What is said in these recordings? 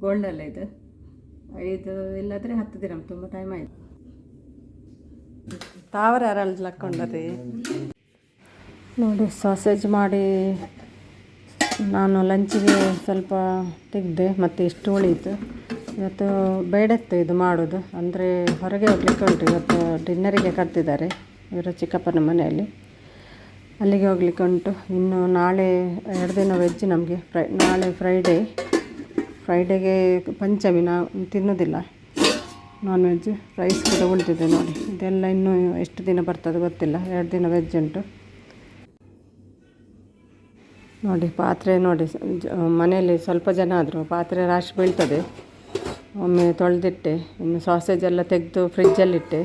ಗೋಲ್ಡಲ್ಲ ಇದು 5 ಇಲ್ಲಾದರೆ 10 ದಿನ, ತುಂಬ ಟೈಮ್ ಆಯಿತು. ತಾವರ ಯಾರಲ್ಲಿ ಹಾಕ್ಕೊಂಡದೆ ನೋಡಿ. ಸಾಸೇಜ್ ಮಾಡಿ ನಾನು ಲಂಚಿಗೆ ಸ್ವಲ್ಪ ತೆಗೆದೆ, ಮತ್ತು ಇಷ್ಟು ಉಳೀತು. ಇವತ್ತು ಬೇಡತ್ತು ಇದು ಮಾಡೋದು, ಅಂದರೆ ಹೊರಗೆ ಹೋಗ್ಲಿಕ್ಕೆ ಉಂಟು. ಇವತ್ತು ಡಿನ್ನರಿಗೆ ಕರೆದಿದ್ದಾರೆ ಇವರ ಚಿಕ್ಕಪ್ಪನ ಮನೆಯಲ್ಲಿ, ಅಲ್ಲಿಗೆ ಹೋಗ್ಲಿಕ್ಕೆ ಉಂಟು. ಇನ್ನು ನಾಳೆ 2 ದಿನ ವೆಜ್ ನಮಗೆ. ನಾಳೆ ಫ್ರೈಡೆಗೆ ಪಂಚಮಿ, ನಾವು ತಿನ್ನೋದಿಲ್ಲ ನಾನ್ ವೆಜ್. ರೈಸ್ ಕೂಡ ಉಳಿದಿದೆ ನೋಡಿ. ಇದೆಲ್ಲ ಇನ್ನೂ ಎಷ್ಟು ದಿನ ಬರ್ತದೆ ಗೊತ್ತಿಲ್ಲ. 2 ದಿನ ವೆಜ್ ಉಂಟು ನೋಡಿ. ಪಾತ್ರೆ ನೋಡಿ, ಮನೆಯಲ್ಲಿ ಸ್ವಲ್ಪ ಜನ ಆದರೂ ಪಾತ್ರೆ ರಾಶಿ ಬೀಳ್ತದೆ. ಒಮ್ಮೆ ತೊಳೆದಿಟ್ಟೆ, ಇನ್ನು ಸಾಸೇಜ್ ಎಲ್ಲ ತೆಗೆದು ಫ್ರಿಜ್ಜಲ್ಲಿಟ್ಟೆ.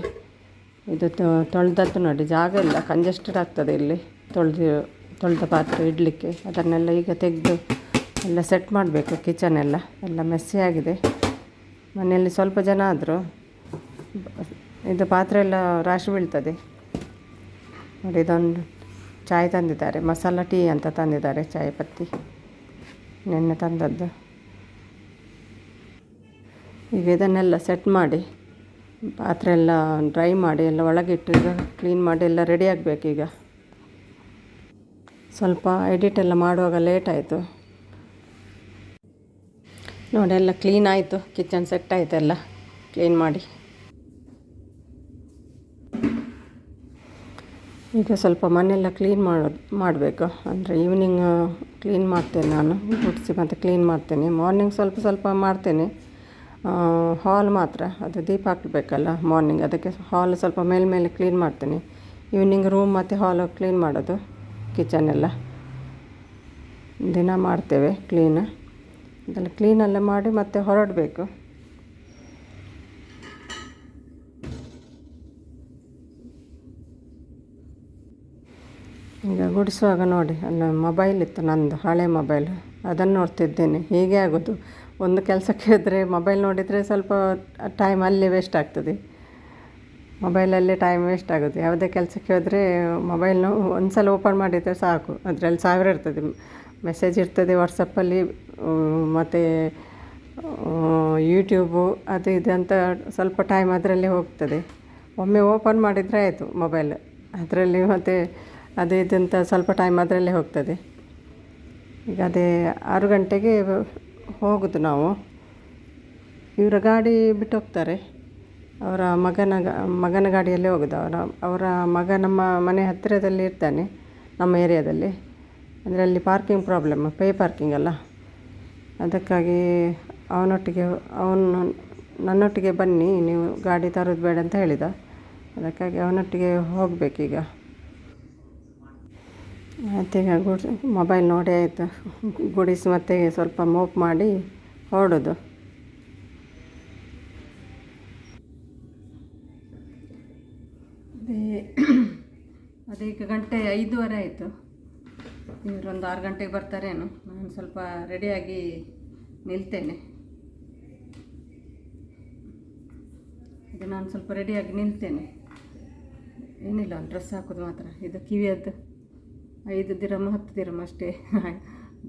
ಇದು ತೊಳೆದದ್ದು ನೋಡಿ, ಜಾಗ ಇಲ್ಲ, ಕಂಜೆಸ್ಟೆಡ್ ಆಗ್ತದೆ ಇಲ್ಲಿ ತೊಳೆದ ಪಾತ್ರೆ ಇಡಲಿಕ್ಕೆ. ಅದನ್ನೆಲ್ಲ ಈಗ ತೆಗೆದು ಎಲ್ಲ ಸೆಟ್ ಮಾಡಬೇಕು. ಕಿಚನ್ ಎಲ್ಲ ಮೆಸ್ಸಿ ಆಗಿದೆ. ಮನೆಯಲ್ಲಿ ಸ್ವಲ್ಪ ಜನ ಆದರೂ ಇದು ಪಾತ್ರೆ ಎಲ್ಲ ರಾಶಿ ಬೀಳ್ತದೆ ನೋಡಿ. ಇದೊಂದು ಚಾಯ್ ತಂದಿದ್ದಾರೆ, ಮಸಾಲ ಟೀ ಅಂತ ತಂದಿದ್ದಾರೆ, ಚಾಯ್ ಪತ್ತಿ ನೆನ್ನೆ ತಂದದ್ದು. ಈಗ ಇದನ್ನೆಲ್ಲ ಸೆಟ್ ಮಾಡಿ ಪಾತ್ರೆ ಎಲ್ಲ ಡ್ರೈ ಮಾಡಿ ಎಲ್ಲ ಒಳಗಿಟ್ಟು ಈಗ ಕ್ಲೀನ್ ಮಾಡಿ ಎಲ್ಲ ರೆಡಿ ಆಗಬೇಕು. ಈಗ ಸ್ವಲ್ಪ ಎಡಿಟ್ ಎಲ್ಲ ಮಾಡುವಾಗ ಲೇಟ್ ಆಯಿತು ನೋಡಿ. ಎಲ್ಲ ಕ್ಲೀನ್ ಆಯಿತು, ಕಿಚನ್ ಸೆಟ್ ಆಯಿತು ಎಲ್ಲ ಕ್ಲೀನ್ ಮಾಡಿ. ಈಗ ಸ್ವಲ್ಪ ಮನೆಯೆಲ್ಲ ಕ್ಲೀನ್ ಮಾಡಬೇಕು. ಅಂದರೆ ಈವ್ನಿಂಗ್ ಕ್ಲೀನ್ ಮಾಡ್ತೇನೆ ನಾನು, ಗುಡಿಸಿ ಮತ್ತು ಕ್ಲೀನ್ ಮಾಡ್ತೇನೆ. ಮಾರ್ನಿಂಗ್ ಸ್ವಲ್ಪ ಮಾಡ್ತೇನೆ. ಹಾಲ್ ಮಾತ್ರ, ಅದು ದೀಪ ಹಾಕಬೇಕಲ್ಲ ಮಾರ್ನಿಂಗ್, ಅದಕ್ಕೆ ಹಾಲ್ ಸ್ವಲ್ಪ ಮೇಲೆ ಕ್ಲೀನ್ ಮಾಡ್ತೇನೆ. ಈವ್ನಿಂಗ್ ರೂಮ್ ಮತ್ತು ಹಾಲ್ ಕ್ಲೀನ್ ಮಾಡೋದು. ಕಿಚನೆಲ್ಲ ದಿನ ಮಾಡ್ತೇವೆ ಕ್ಲೀನ್. ಅದೆಲ್ಲ ಕ್ಲೀನೆಲ್ಲ ಮಾಡಿ ಮತ್ತೆ ಹೊರಡಬೇಕು. ಈಗ ಗುಡಿಸುವಾಗ ನೋಡಿ, ಅಲ್ಲ ಮೊಬೈಲ್ ಇತ್ತು ನಂದು, ಹಳೆ ಮೊಬೈಲ್, ಅದನ್ನು ನೋಡ್ತಿದ್ದೇನೆ. ಹೀಗೆ ಆಗೋದು, ಒಂದು ಕೆಲಸಕ್ಕೆ ಹೋದರೆ ಮೊಬೈಲ್ ನೋಡಿದರೆ ಸ್ವಲ್ಪ ಟೈಮ್ ಅಲ್ಲಿ ವೇಸ್ಟ್ ಆಗ್ತದೆ. ಮೊಬೈಲಲ್ಲೇ ಟೈಮ್ ವೇಸ್ಟ್ ಆಗೋದು. ಯಾವುದೇ ಕೆಲಸಕ್ಕೆ ಹೋದರೆ ಮೊಬೈಲ್ನ ಒಂದು ಸಲ ಓಪನ್ ಮಾಡಿದರೆ ಸಾಕು, ಅದರಲ್ಲಿ 1000 ಇರ್ತದೆ, ಮೆಸೇಜ್ ಇರ್ತದೆ ವಾಟ್ಸಪ್ಪಲ್ಲಿ, ಮತ್ತು ಯೂಟ್ಯೂಬು ಅದು ಇದು ಅಂತ ಸ್ವಲ್ಪ ಟೈಮ್ ಅದರಲ್ಲೇ ಹೋಗ್ತದೆ. ಒಮ್ಮೆ ಓಪನ್ ಮಾಡಿದರೆ ಆಯಿತು ಮೊಬೈಲ್, ಅದರಲ್ಲಿ ಮತ್ತು ಅದು ಇದಂತ ಸ್ವಲ್ಪ ಟೈಮ್ ಅದರಲ್ಲೇ ಹೋಗ್ತದೆ. ಈಗ ಅದೇ 6 ಗಂಟೆಗೆ ಹೋಗೋದು ನಾವು. ಇವರ ಗಾಡಿ ಬಿಟ್ಟು ಹೋಗ್ತಾರೆ, ಅವರ ಮಗನ ಗಾಡಿಯಲ್ಲೇ ಹೋಗೋದು. ಅವರ ಮಗ ನಮ್ಮ ಮನೆ ಹತ್ತಿರದಲ್ಲಿ ಇರ್ತಾನೆ, ನಮ್ಮ ಏರಿಯಾದಲ್ಲಿ. ಅಂದರೆ ಅಲ್ಲಿ ಪಾರ್ಕಿಂಗ್ ಪ್ರಾಬ್ಲಮ್, ಪೇ ಪಾರ್ಕಿಂಗ್ ಅಲ್ಲ, ಅದಕ್ಕಾಗಿ ಅವನು ನನ್ನೊಟ್ಟಿಗೆ ಬನ್ನಿ, ನೀವು ಗಾಡಿ ತರೋದು ಬೇಡ ಅಂತ ಹೇಳಿದ. ಅದಕ್ಕಾಗಿ ಅವನೊಟ್ಟಿಗೆ ಹೋಗಬೇಕೀಗ. ಮತ್ತೀಗ ಮೊಬೈಲ್ ನೋಡಿ ಆಯಿತು, ಗುಡಿಸಿ ಮತ್ತೆ ಸ್ವಲ್ಪ ಮೋಪ್ ಮಾಡಿ ಹೊರಡೋದು. ಅದೇ ಈಗ ಗಂಟೆ 5:15 ಆಯಿತು. ಇವರೊಂದು 6 ಗಂಟೆಗೆ ಬರ್ತಾರೇನು. ನಾನು ಸ್ವಲ್ಪ ರೆಡಿಯಾಗಿ ನಿಲ್ತೇನೆ. ಈಗ ನಾನು ಸ್ವಲ್ಪ ರೆಡಿಯಾಗಿ ನಿಲ್ತೇನೆ. ಏನಿಲ್ಲ, ಒಂದು ಡ್ರೆಸ್ ಹಾಕೋದು ಮಾತ್ರ. ಇದು ಕಿವಿಯದ್ದು 5 ದಿರಮ್ 10 ದಿರಮ್ ಅಷ್ಟೇ,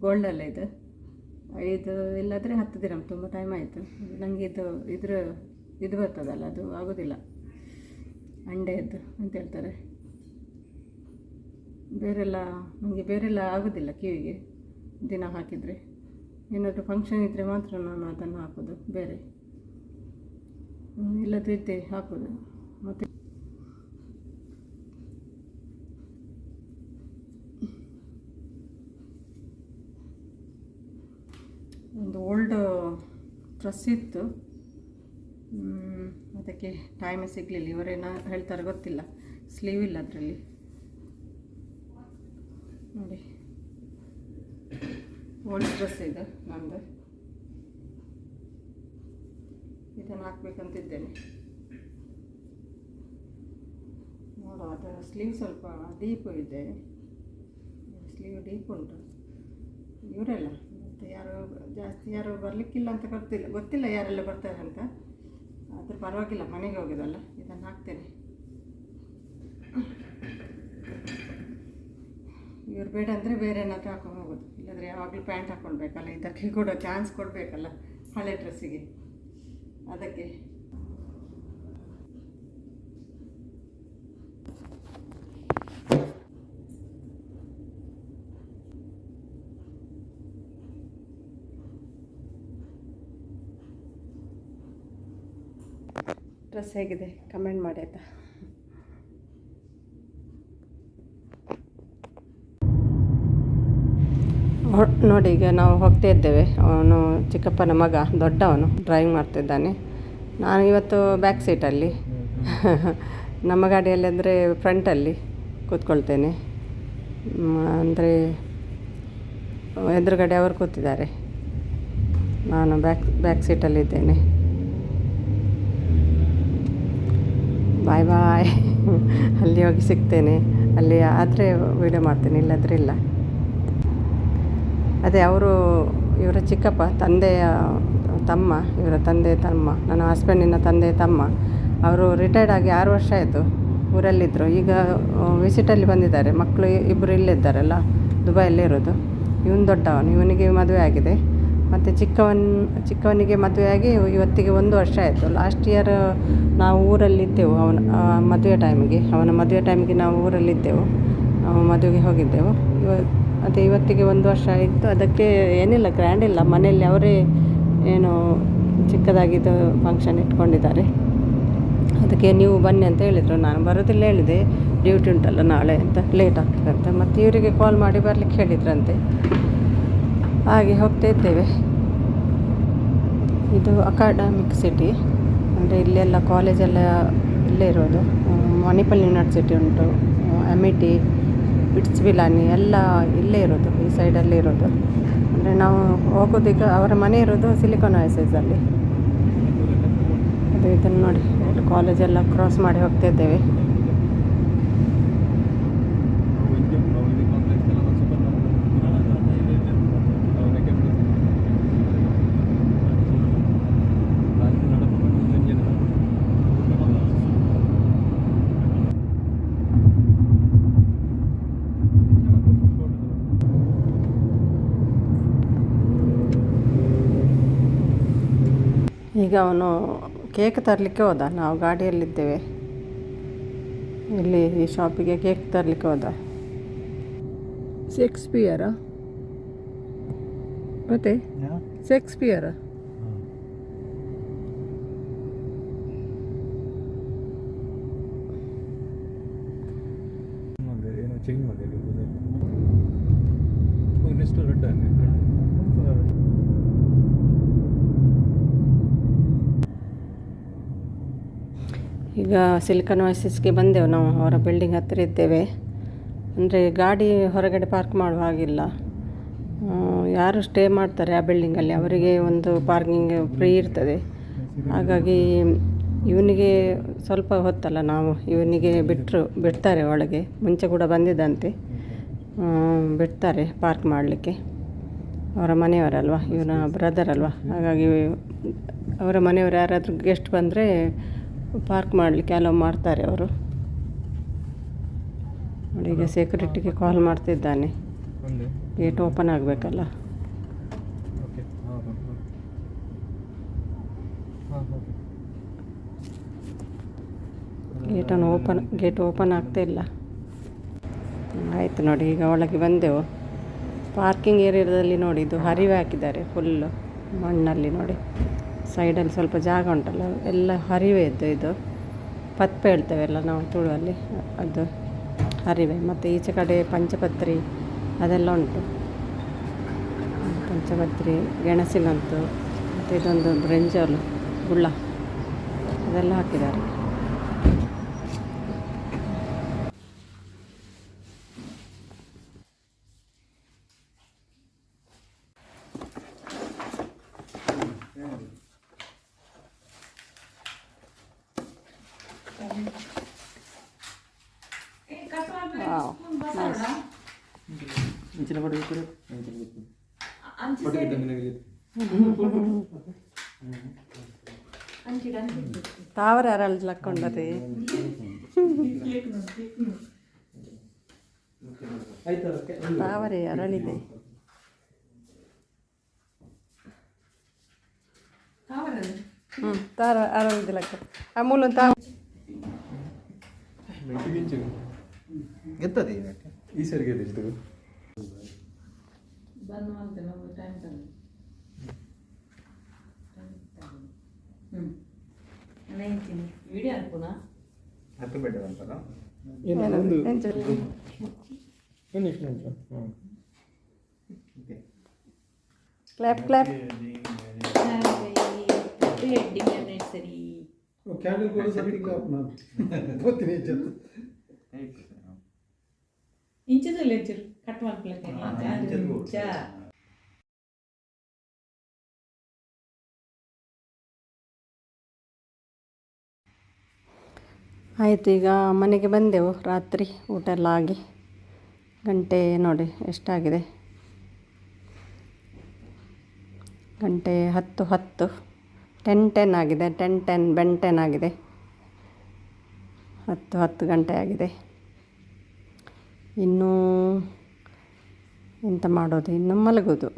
ಗೋಲ್ಡಲ್ಲ ಇದು. 5 ಇಲ್ಲಾದರೆ 10 ದಿರಮ್, ತುಂಬ ಟೈಮ್ ಆಯಿತು. ನನಗೆ ಇದು ಬರ್ತದಲ್ಲ, ಅದು ಆಗೋದಿಲ್ಲ, ಅಂಡೆಯದ್ದು ಅಂತ ಹೇಳ್ತಾರೆ. ನನಗೆ ಬೇರೆಲ್ಲ ಆಗೋದಿಲ್ಲ ಕಿವಿಗೆ ದಿನ ಹಾಕಿದರೆ. ಏನಾದರೂ ಫಂಕ್ಷನ್ ಇದ್ದರೆ ಮಾತ್ರ ನಾನು ಅದನ್ನು ಹಾಕೋದು, ಬೇರೆ ಇಲ್ಲದಿದ್ದೆ ಹಾಕೋದು. ಮತ್ತು ಒಂದು ಓಲ್ಡ್ ಡ್ರೆಸ್ ಇತ್ತು, ಅದಕ್ಕೆ ಟೈಮೇ ಸಿಗಲಿಲ್ಲ. ಇವರೇನು ಹೇಳ್ತಾರೆ ಗೊತ್ತಿಲ್ಲ, ಸ್ಲೀವ್ ಇಲ್ಲ ಅದರಲ್ಲಿ ನೋಡಿ. ಓಲ್ಡ್ ಡ್ರೆಸ್ ಇದು ನಂದು, ಇದನ್ನು ಹಾಕ್ಬೇಕಂತಿದ್ದೇನೆ. ನೋಡು, ಅದು ಸ್ಲೀವ್ ಸ್ವಲ್ಪ ಡೀಪ್ ಇದೆ, ಸ್ಲೀವ್ ಡೀಪ್ ಉಂಟು. ಇವರೆಲ್ಲ ಮತ್ತು ಯಾರು ಬರಲಿಕ್ಕಿಲ್ಲ ಅಂತ ಗೊತ್ತಿಲ್ಲ ಯಾರೆಲ್ಲ ಬರ್ತಾರೆ ಅಂತ. ಆದರೆ ಪರವಾಗಿಲ್ಲ, ಮನೆಗೆ ಹೋಗೋದಲ್ಲ, ಇದನ್ನು ಹಾಕ್ತೇನೆ. ಇವ್ರು ಬೇಡ ಅಂದರೆ ಬೇರೆ ಏನಾದರೂ ಹಾಕೊಂಡು ಹೋಗೋದು, ಇಲ್ಲಾಂದರೆ ಯಾವಾಗಲೂ ಪ್ಯಾಂಟ್ ಹಾಕ್ಕೊಳ್ಬೇಕಲ್ಲ, ಇದಕ್ಕೆ ಕೂಡ ಚಾನ್ಸ್ ಕೊಡಬೇಕಲ್ಲ. ಹಳೆ ಡ್ರೆಸ್ಸಿಗೆ. ಅದಕ್ಕೆ ಡ್ರೆಸ್ ಹೇಗಿದೆ ಕಮೆಂಟ್ ಮಾಡಿ ಆಯಿತಾ. ನೋಡಿ ಈಗ ನಾವು ಹೋಗ್ತಾ ಇದ್ದೇವೆ. ಅವನು ಚಿಕ್ಕಪ್ಪನ ಮಗ ದೊಡ್ಡವನು ಡ್ರೈವಿಂಗ್ ಮಾಡ್ತಿದ್ದಾನೆ. ನಾನು ಇವತ್ತು ಬ್ಯಾಕ್ ಸೀಟಲ್ಲಿ ನಮ್ಮ ಗಾಡಿಯಲ್ಲಿ ಅಂದರೆ ಫ್ರಂಟಲ್ಲಿ ಕೂತ್ಕೊಳ್ತೇನೆ. ಅಂದರೆ ಎದುರುಗಡೆ ಅವರು ಕೂತಿದ್ದಾರೆ, ನಾನು ಬ್ಯಾಕ್ ಸೀಟಲ್ಲಿದ್ದೇನೆ. ಬಾಯ್ ಬಾಯ್. ಅಲ್ಲಿ ಹೋಗಿ ಸಿಗ್ತೇನೆ, ಅಲ್ಲಿ ಆದರೆ ವೀಡಿಯೋ ಮಾಡ್ತೇನೆ, ಇಲ್ಲದ್ರೆ ಇಲ್ಲ. ಅದೇ ಅವರು ಇವರ ಚಿಕ್ಕಪ್ಪ ತಂದೆಯ ತಮ್ಮ, ಇವರ ತಂದೆ ತಮ್ಮ, ನನ್ನ ಹಸ್ಬೆಂಡಿನ ತಂದೆ ತಮ್ಮ. ಅವರು ರಿಟೈರ್ಡ್ ಆಗಿ 6 ವರ್ಷ ಆಯಿತು. ಊರಲ್ಲಿದ್ದರು, ಈಗ ವಿಸಿಟಲ್ಲಿ ಬಂದಿದ್ದಾರೆ. ಮಕ್ಕಳು ಇಬ್ಬರು ಇಲ್ಲಿದ್ದಾರಲ್ಲ, ದುಬೈಯಲ್ಲೇ ಇರೋದು. ಇವನು ದೊಡ್ಡವನು, ಇವನಿಗೆ ಮದುವೆ ಆಗಿದೆ. ಮತ್ತು ಚಿಕ್ಕವನಿಗೆ ಮದುವೆಯಾಗಿ ಇವತ್ತಿಗೆ 1 ವರ್ಷ ಆಯಿತು. ಲಾಸ್ಟ್ ಇಯರ್ ನಾವು ಊರಲ್ಲಿದ್ದೆವು. ಅವನ ಮದುವೆ ಟೈಮಿಗೆ ನಾವು ಊರಲ್ಲಿದ್ದೆವು. ನಾವು ಮದುವೆಗೆ ಹೋಗಿದ್ದೆವು. ಅದೇ ಇವತ್ತಿಗೆ 1 ವರ್ಷ ಆಯಿತು. ಅದಕ್ಕೆ ಏನಿಲ್ಲ, ಗ್ರ್ಯಾಂಡ್ ಇಲ್ಲ, ಮನೆಯಲ್ಲಿ ಅವರೇ ಏನು ಚಿಕ್ಕದಾಗಿದ್ದು ಫಂಕ್ಷನ್ ಇಟ್ಕೊಂಡಿದ್ದಾರೆ. ಅದಕ್ಕೆ ನೀವು ಬನ್ನಿ ಅಂತ ಹೇಳಿದರು. ನಾನು ಬರೋದಿಲ್ಲ ಹೇಳಿದೆ, ಡ್ಯೂಟಿ ಉಂಟಲ್ಲ ನಾಳೆ ಅಂತ, ಲೇಟ್ ಆಗ್ತದಂತ. ಮತ್ತು ಇವರಿಗೆ ಕಾಲ್ ಮಾಡಿ ಬರಲಿಕ್ಕೆ ಹೇಳಿದ್ರಂತೆ. ಹಾಗೆ ಹೋಗ್ತಾ ಇದ್ದೇವೆ. ಇದು ಅಕಾಡೆಮಿಕ್ ಸಿಟಿ, ಅಂದರೆ ಇಲ್ಲೆಲ್ಲ ಕಾಲೇಜೆಲ್ಲ ಇಲ್ಲೇ ಇರೋದು. ಮಣಿಪಾಲ್ ಯೂನಿವರ್ಸಿಟಿ ಉಂಟು, MIT, ಬಿಟ್ಸ್ ಬಿಲಾನಿ ಎಲ್ಲ ಇಲ್ಲೇ ಇರೋದು, ಈ ಸೈಡಲ್ಲೇ ಇರೋದು. ಅಂದರೆ ನಾವು ಹೋಗೋದೀಗ ಅವರ ಮನೆ ಇರೋದು ಸಿಲಿಕಾನ್ ವ್ಯಾಲಿಯಲ್ಲಿ. ಅದು ಇದನ್ನು ನೋಡಿ, ಕಾಲೇಜೆಲ್ಲ ಕ್ರಾಸ್ ಮಾಡಿ ಹೋಗ್ತಾ ಇದ್ದೇವೆ. ಈಗ ಅವನು ಕೇಕ್ ತರಲಿಕ್ಕೆ ಹೋದ, ನಾವು ಗಾಡಿಯಲ್ಲಿದ್ದೇವೆ. ಇಲ್ಲಿ ಈ ಶಾಪಿಗೆ ಕೇಕ್ ತರಲಿಕ್ಕೆ ಹೋದ. ಶೇಕ್ಸ್ಪಿಯರಾ ಮತ್ತೆ ಶೇಕ್ಸ್ಪಿಯರಾ? ಈಗ ಸಿಲಿಕಾನ್ ವ್ಯಾಲಿಗೆ ಬಂದೆವು ನಾವು. ಅವರ ಬಿಲ್ಡಿಂಗ್ ಹತ್ತಿರ ಇದ್ದೇವೆ. ಅಂದರೆ ಗಾಡಿ ಹೊರಗಡೆ ಪಾರ್ಕ್ ಮಾಡುವ ಹಾಗಿಲ್ಲ. ಯಾರು ಸ್ಟೇ ಮಾಡ್ತಾರೆ ಆ ಬಿಲ್ಡಿಂಗಲ್ಲಿ ಅವರಿಗೆ ಒಂದು ಪಾರ್ಕಿಂಗ್ ಫ್ರೀ ಇರ್ತದೆ. ಹಾಗಾಗಿ ಇವನಿಗೆ ಸ್ವಲ್ಪ ಹೊತ್ತಲ್ಲ, ನಾವು ಇವನಿಗೆ ಬಿಡ್ತಾರೆ ಒಳಗೆ. ಮುಂಚೆ ಕೂಡ ಬಂದಿದ್ದಂತೆ, ಬಿಡ್ತಾರೆ ಪಾರ್ಕ್ ಮಾಡಲಿಕ್ಕೆ. ಅವರ ಮನೆಯವರಲ್ವ, ಇವನ ಬ್ರದರ್ ಅಲ್ವ, ಹಾಗಾಗಿ ಅವರ ಮನೆಯವರು ಯಾರಾದರೂ ಗೆಸ್ಟ್ ಬಂದರೆ ಪಾರ್ಕ್ ಮಾಡಲಿಕ್ಕೆ ಅಲೋ ಮಾಡ್ತಾರೆ ಅವರು. ನೋಡಿ ಈಗ ಸೆಕ್ಯೂರಿಟಿಗೆ ಕಾಲ್ ಮಾಡ್ತಿದ್ದಾನೆ, ಗೇಟ್ ಓಪನ್ ಆಗಬೇಕಲ್ಲ. ಗೇಟ್ ಓಪನ್ ಆಗ್ತಾ ಇಲ್ಲ. ಆಯಿತು ನೋಡಿ, ಈಗ ಒಳಗೆ ಬಂದೆವು. ಪಾರ್ಕಿಂಗ್ ಏರಿಯಾದಲ್ಲಿ ನೋಡಿ, ಇದು ಹರಿವೆ ಹಾಕಿದ್ದಾರೆ ಫುಲ್ಲು ಮಣ್ಣಲ್ಲಿ. ನೋಡಿ ಸೈಡಲ್ಲಿ ಸ್ವಲ್ಪ ಜಾಗ ಉಂಟಲ್ಲ, ಎಲ್ಲ ಹರಿವೆ ಇದ್ದು. ಇದು ಪತ್ಪೆ ಹೇಳ್ತೇವೆಲ್ಲ ನಾವು ತುಳುವಲ್ಲಿ, ಅದು ಹರಿವೆ. ಮತ್ತು ಈಚೆ ಕಡೆ ಪಂಚಪತ್ರಿ ಅದೆಲ್ಲ ಉಂಟು. ಪಂಚಪತ್ರಿ, ಗೆಣಸಿನಂತು, ಮತ್ತು ಇದೊಂದು ಬ್ರಿಂಜಾಲ್ ಗುಳ್ಳ ಅದೆಲ್ಲ ಹಾಕಿದ್ದಾರೆ. ತಾವರ ಅರಳಕೊಂಡದೆ ತಾವರೆ ಅರಳಿದೆ. ತಾರ ಆರಾಮದಿಲ್ಲಕ್ಕ ಅಮೂಲ್ ಅಂತ ಎತ್ತది ಈ ಸರಿಗೆ ಎದ್ದು ಬಂದು ಮಾಡ್ತೇನೆ ನಾವು ಟೈಮ್ ತಗೊಂಡು ನಾನು ಹೇಳ್ತೀನಿ ವಿಡಿಯೋ ಅನ್ಪುನ ಹತ್ತು ಬೇಡ ಅಂತಲ್ಲ ಒಂದು ಎಂಚಲ್ಲಿ ಎಷ್ಟು ನಿಮಿಷ clap clap heading anniversary candle ಕೂಡ ಸೆಟ್ಟಿಂಗ್ ಆಫ್ ನಾನು ಗೊತ್ತಿನ ಇಂಚದಲ್ಲಿ ಹೆಚ್ಚರು ಕಟ್ ಮಾಡ್ಕೊಳಕ್ಕೆ ಆಯಿತು ಈಗ ಮನೆಗೆ ಬಂದೆವು ರಾತ್ರಿ ಊಟ ಎಲ್ಲ ಆಗಿ ಗಂಟೆ ನೋಡಿ ಎಷ್ಟಾಗಿದೆ ಗಂಟೆ 10:10 10:10 ಆಗಿದೆ 10:10 ಬೆನ್ 10 ಆಗಿದೆ 10 ಗಂಟೆ ಆಗಿದೆ ಇನ್ನೂ ಎಂತ ಮಾಡೋದು ಇನ್ನು ಮಲಗೋದು